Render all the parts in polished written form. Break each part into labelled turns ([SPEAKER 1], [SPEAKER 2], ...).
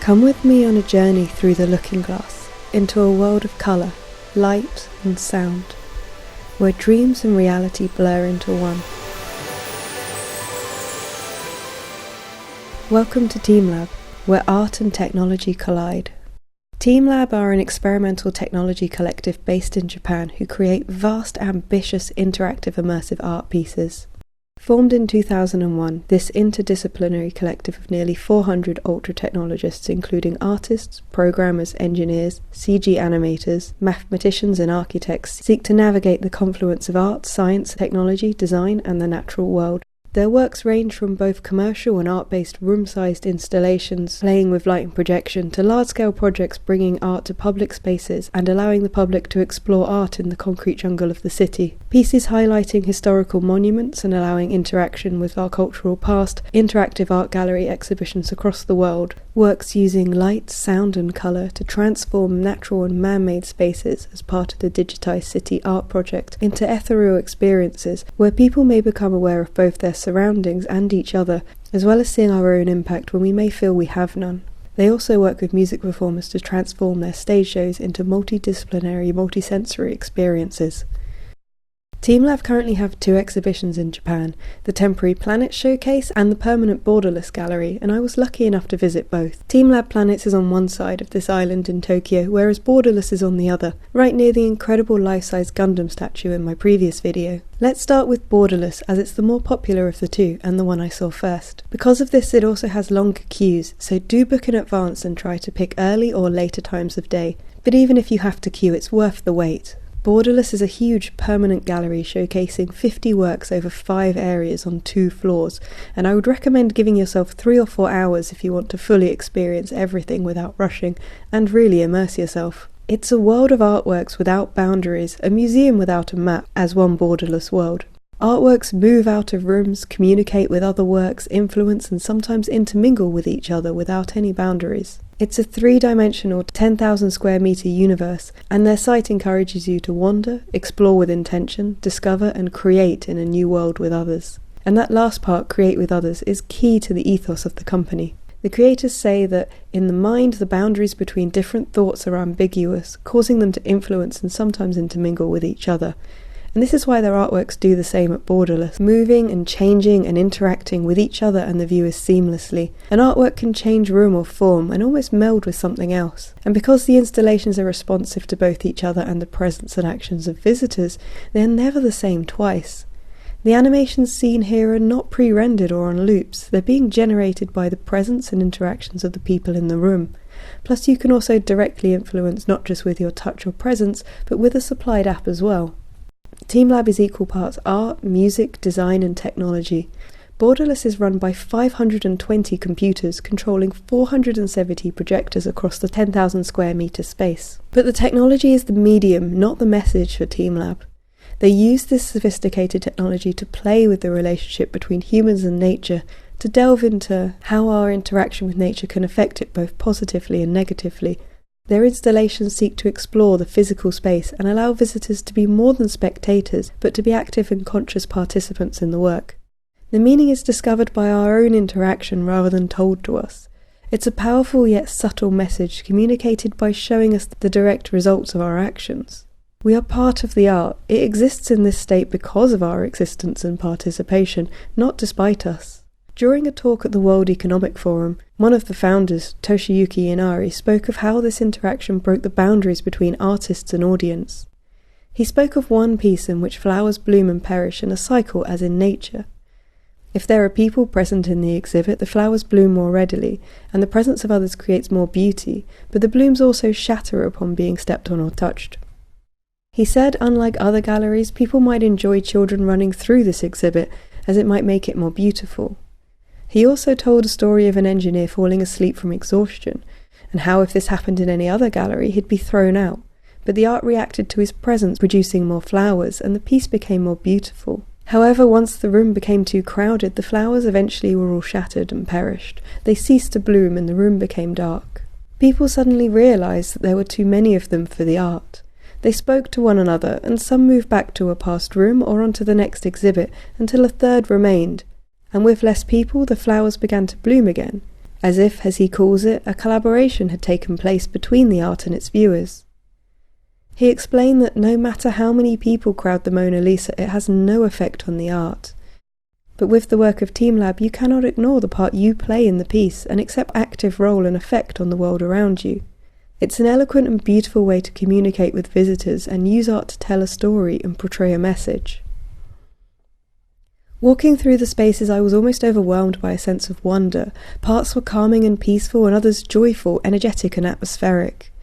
[SPEAKER 1] Come with me on a journey through the looking glass, into a world of colour, light and sound, where dreams and reality blur into one. Welcome to Teamlab, where art and technology collide. Teamlab are an experimental technology collective based in Japan who create vast, ambitious, interactive, immersive art pieces. Formed in 2001, this interdisciplinary collective of nearly 400 ultratechnologists, including artists, programmers, engineers, CG animators, mathematicians and architects, seek to navigate the confluence of art, science, technology, design and the natural world. Their works range from both commercial and art-based room-sized installations, playing with light and projection, to large-scale projects bringing art to public spaces and allowing the public to explore art in the concrete jungle of the city. Pieces highlighting historical monuments and allowing interaction with our cultural past, interactive art gallery exhibitions across the world, works using light, sound and colour to transform natural and man-made spaces as part of the Digitised City art project into ethereal experiences where people may become aware of both their surroundings and each other, as well as seeing our own impact when we may feel we have none. They also work with music performers to transform their stage shows into multidisciplinary, multisensory experiences. Teamlab currently have 2 exhibitions in Japan, the Temporary Planets Showcase and the Permanent Borderless Gallery, and I was lucky enough to visit both. Teamlab Planets is on one side of this island in Tokyo, whereas Borderless is on the other, right near the incredible life-size Gundam statue in my previous video. Let's start with Borderless, as it's the more popular of the two and the one I saw first. Because of this, it also has longer queues, so do book in advance and try to pick early or later times of day. But even if you have to queue, it's worth the wait. Borderless is a huge permanent gallery showcasing 50 works over 5 areas on 2 floors, and I would recommend giving yourself 3 or 4 hours if you want to fully experience everything without rushing and really immerse yourself. It's a world of artworks without boundaries, a museum without a map, as one borderless world. Artworks move out of rooms, communicate with other works, influence and sometimes intermingle with each other without any boundaries. It's a 3-dimensional 10,000 square metre universe, and their site encourages you to wander, explore with intention, discover and create in a new world with others. And that last part, create with others, is key to the ethos of the company. The creators say that in the mind the boundaries between different thoughts are ambiguous, causing them to influence and sometimes intermingle with each other. And this is why their artworks do the same at Borderless, moving and changing and interacting with each other and the viewers seamlessly. An artwork can change room or form and almost meld with something else. And because the installations are responsive to both each other and the presence and actions of visitors, they are never the same twice. The animations seen here are not pre-rendered or on loops, they're being generated by the presence and interactions of the people in the room. Plus you can also directly influence not just with your touch or presence, but with a supplied app as well. Teamlab is equal parts art, music, design and technology. Borderless is run by 520 computers controlling 470 projectors across the 10,000 square metre space. But the technology is the medium, not the message for Teamlab. They use this sophisticated technology to play with the relationship between humans and nature, to delve into how our interaction with nature can affect it both positively and negatively. Their installations seek to explore the physical space and allow visitors to be more than spectators, but to be active and conscious participants in the work. The meaning is discovered by our own interaction rather than told to us. It's a powerful yet subtle message communicated by showing us the direct results of our actions. We are part of the art. It exists in this state because of our existence and participation, not despite us. During a talk at the World Economic Forum, one of the founders, Toshiyuki Inari, spoke of how this interaction broke the boundaries between artists and audience. He spoke of one piece in which flowers bloom and perish in a cycle as in nature. If there are people present in the exhibit, the flowers bloom more readily, and the presence of others creates more beauty, but the blooms also shatter upon being stepped on or touched. He said, unlike other galleries, people might enjoy children running through this exhibit, as it might make it more beautiful. He also told a story of an engineer falling asleep from exhaustion, and how if this happened in any other gallery he'd be thrown out, but the art reacted to his presence, producing more flowers, and the piece became more beautiful. However, once the room became too crowded, the flowers eventually were all shattered and perished. They ceased to bloom and the room became dark. People suddenly realised that there were too many of them for the art. They spoke to one another, and some moved back to a past room or onto the next exhibit until a third remained. And with less people, the flowers began to bloom again. as if, as he calls it, a collaboration had taken place between the art and its viewers. He explained that no matter how many people crowd the Mona Lisa, it has no effect on the art. But with the work of Teamlab, you cannot ignore the part you play in the piece and accept active role and effect on the world around you. It's an eloquent and beautiful way to communicate with visitors and use art to tell a story and portray a message. Walking through the spaces, I was almost overwhelmed by a sense of wonder. Parts were calming and peaceful, and others joyful, energetic and atmospheric.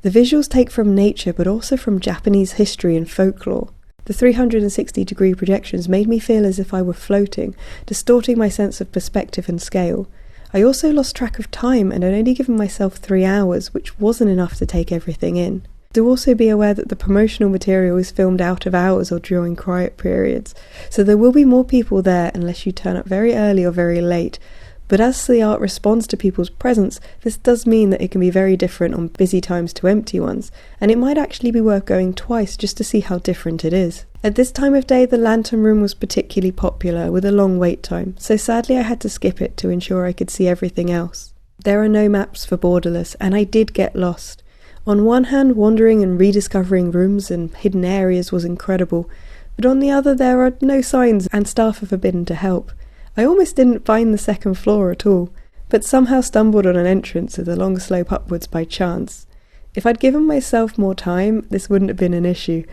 [SPEAKER 1] The visuals take from nature, but also from Japanese history and folklore. The 360-degree projections made me feel as if I were floating, distorting my sense of perspective and scale. I also lost track of time and had only given myself 3 hours, which wasn't enough to take everything in. Do also be aware that the promotional material is filmed out of hours or during quiet periods, so there will be more people there unless you turn up very early or very late. But as the art responds to people's presence, this does mean that it can be very different on busy times to empty ones, and it might actually be worth going twice just to see how different it is. At this time of day, the lantern room was particularly popular, with a long wait time, so sadly I had to skip it to ensure I could see everything else. There are no maps for Borderless, and I did get lost. On one hand, wandering and rediscovering rooms and hidden areas was incredible, but on the other there are no signs and staff are forbidden to help. I almost didn't find the second floor at all, but somehow stumbled on an entrance with a long slope upwards by chance. If I'd given myself more time, this wouldn't have been an issue,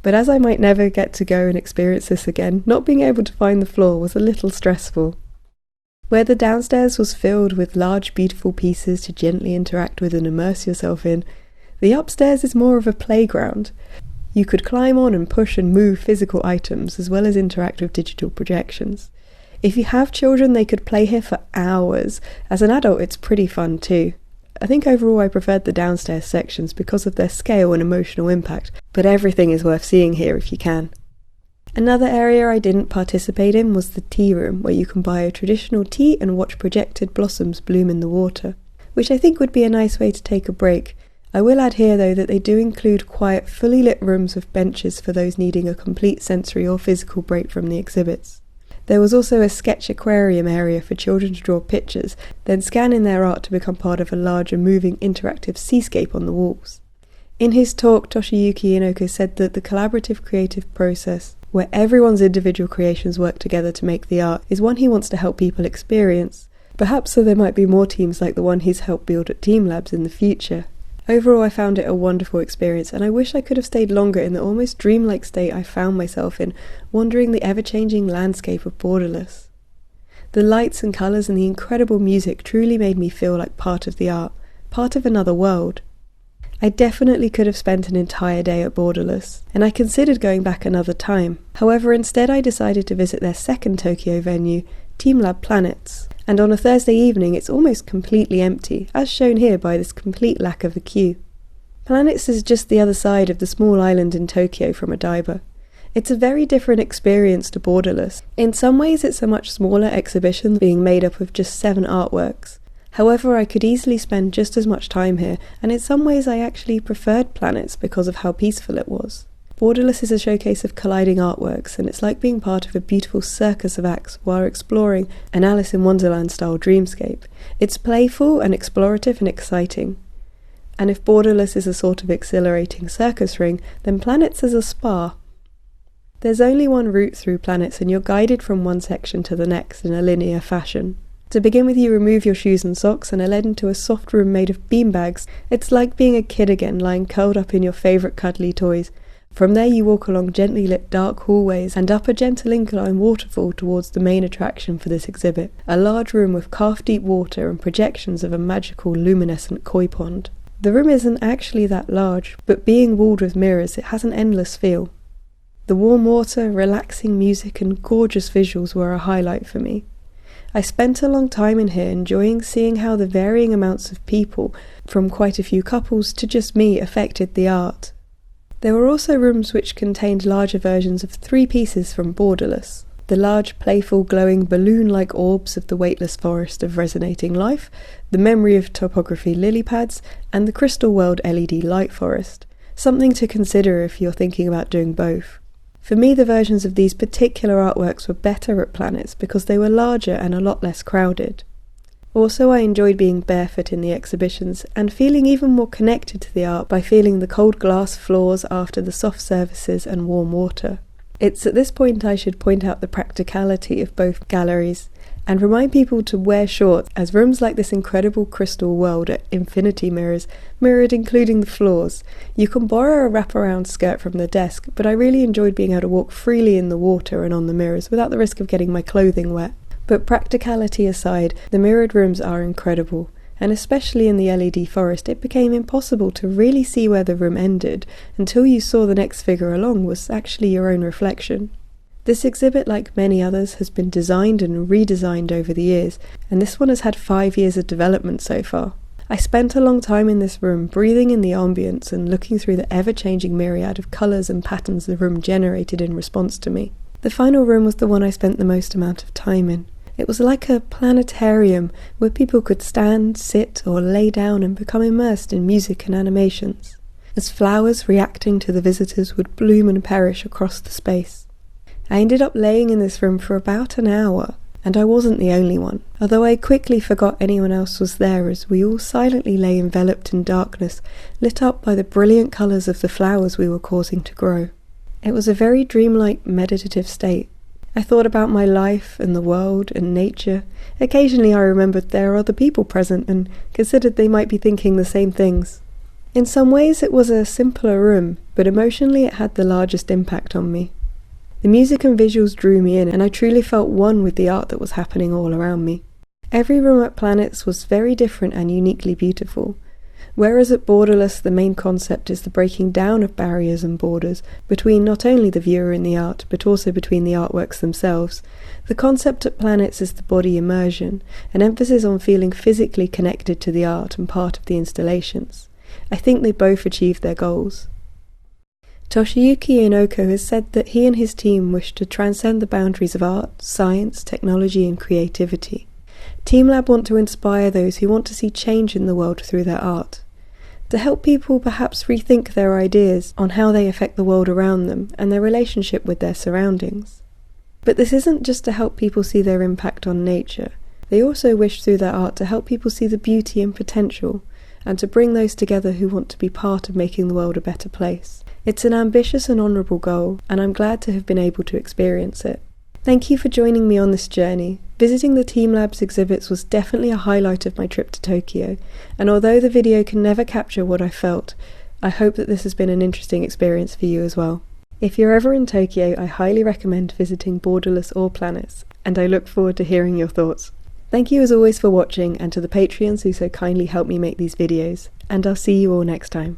[SPEAKER 1] but as I might never get to go and experience this again, not being able to find the floor was a little stressful. Where the downstairs was filled with large beautiful pieces to gently interact with and immerse yourself in, the upstairs is more of a playground. You could climb on and push and move physical items as well as interact with digital projections. If you have children, they could play here for hours. As an adult, it's pretty fun too. I think overall I preferred the downstairs sections because of their scale and emotional impact, but everything is worth seeing here if you can. Another area I didn't participate in was the tea room, where you can buy a traditional tea and watch projected blossoms bloom in the water, which I think would be a nice way to take a break. I will add here though that they do include quiet, fully lit rooms with benches for those needing a complete sensory or physical break from the exhibits. There was also a sketch aquarium area for children to draw pictures, then scan in their art to become part of a larger moving interactive seascape on the walls. In his talk, Toshiyuki Inoko said that the collaborative creative process, where everyone's individual creations work together to make the art, is one he wants to help people experience. Perhaps so there might be more teams like the one he's helped build at Teamlabs in the future. Overall, I found it a wonderful experience, and I wish I could have stayed longer in the almost dreamlike state I found myself in, wandering the ever-changing landscape of Borderless. The lights and colours and the incredible music truly made me feel like part of the art, part of another world. I definitely could have spent an entire day at Borderless, and I considered going back another time. However, instead I decided to visit their second Tokyo venue, Teamlab Planets, and on a Thursday evening it's almost completely empty, as shown here by this complete lack of a queue. Planets is just the other side of the small island in Tokyo from Odaiba. It's a very different experience to Borderless. In some ways it's a much smaller exhibition being made up of just 7 artworks. However, I could easily spend just as much time here, and in some ways I actually preferred Planets because of how peaceful it was. Borderless is a showcase of colliding artworks, and it's like being part of a beautiful circus of acts while exploring an Alice in Wonderland-style dreamscape. It's playful and explorative and exciting. And if Borderless is a sort of exhilarating circus ring, then Planets is a spa. There's only one route through Planets, and you're guided from one section to the next in a linear fashion. To begin with, you remove your shoes and socks and are led into a soft room made of beanbags. It's like being a kid again, lying curled up in your favourite cuddly toys. From there you walk along gently lit dark hallways and up a gentle incline waterfall towards the main attraction for this exhibit, a large room with calf-deep water and projections of a magical luminescent koi pond. The room isn't actually that large, but being walled with mirrors, it has an endless feel. The warm water, relaxing music and gorgeous visuals were a highlight for me. I spent a long time in here enjoying seeing how the varying amounts of people, from quite a few couples to just me, affected the art. There were also rooms which contained larger versions of 3 pieces from Borderless. The large, playful, glowing, balloon-like orbs of the weightless forest of resonating life, the memory of topography lily pads, and the Crystal World LED light forest. Something to consider if you're thinking about doing both. For me, the versions of these particular artworks were better at Planets because they were larger and a lot less crowded. Also, I enjoyed being barefoot in the exhibitions and feeling even more connected to the art by feeling the cold glass floors after the soft surfaces and warm water. It's at this point I should point out the practicality of both galleries and remind people to wear shorts, as rooms like this incredible crystal world at infinity mirrors, mirrored including the floors. You can borrow a wraparound skirt from the desk, but I really enjoyed being able to walk freely in the water and on the mirrors without the risk of getting my clothing wet. But practicality aside, the mirrored rooms are incredible, and especially in the LED forest it became impossible to really see where the room ended until you saw the next figure along was actually your own reflection. This exhibit, like many others, has been designed and redesigned over the years, and this one has had 5 years of development so far. I spent a long time in this room, breathing in the ambience and looking through the ever-changing myriad of colours and patterns the room generated in response to me. The final room was the one I spent the most amount of time in. It was like a planetarium where people could stand, sit, or lay down and become immersed in music and animations, as flowers reacting to the visitors would bloom and perish across the space. I ended up laying in this room for about an hour, and I wasn't the only one, although I quickly forgot anyone else was there as we all silently lay enveloped in darkness, lit up by the brilliant colours of the flowers we were causing to grow. It was a very dreamlike, meditative state. I thought about my life and the world and nature. Occasionally I remembered there are other people present and considered they might be thinking the same things. In some ways it was a simpler room, but emotionally it had the largest impact on me. The music and visuals drew me in, and I truly felt one with the art that was happening all around me. Every room at Planets was very different and uniquely beautiful. Whereas at Borderless the main concept is the breaking down of barriers and borders between not only the viewer and the art, but also between the artworks themselves, the concept at Planets is the body immersion, an emphasis on feeling physically connected to the art and part of the installations. I think they both achieved their goals. Toshiyuki Inoko has said that he and his team wish to transcend the boundaries of art, science, technology and creativity. Teamlab want to inspire those who want to see change in the world through their art, to help people perhaps rethink their ideas on how they affect the world around them and their relationship with their surroundings. But this isn't just to help people see their impact on nature. They also wish through their art to help people see the beauty and potential, and to bring those together who want to be part of making the world a better place. It's an ambitious and honourable goal, and I'm glad to have been able to experience it. Thank you for joining me on this journey. Visiting the Teamlab's exhibits was definitely a highlight of my trip to Tokyo, and although the video can never capture what I felt, I hope that this has been an interesting experience for you as well. If you're ever in Tokyo, I highly recommend visiting Borderless or Planets, and I look forward to hearing your thoughts. Thank you as always for watching, and to the Patreons who so kindly help me make these videos, and I'll see you all next time.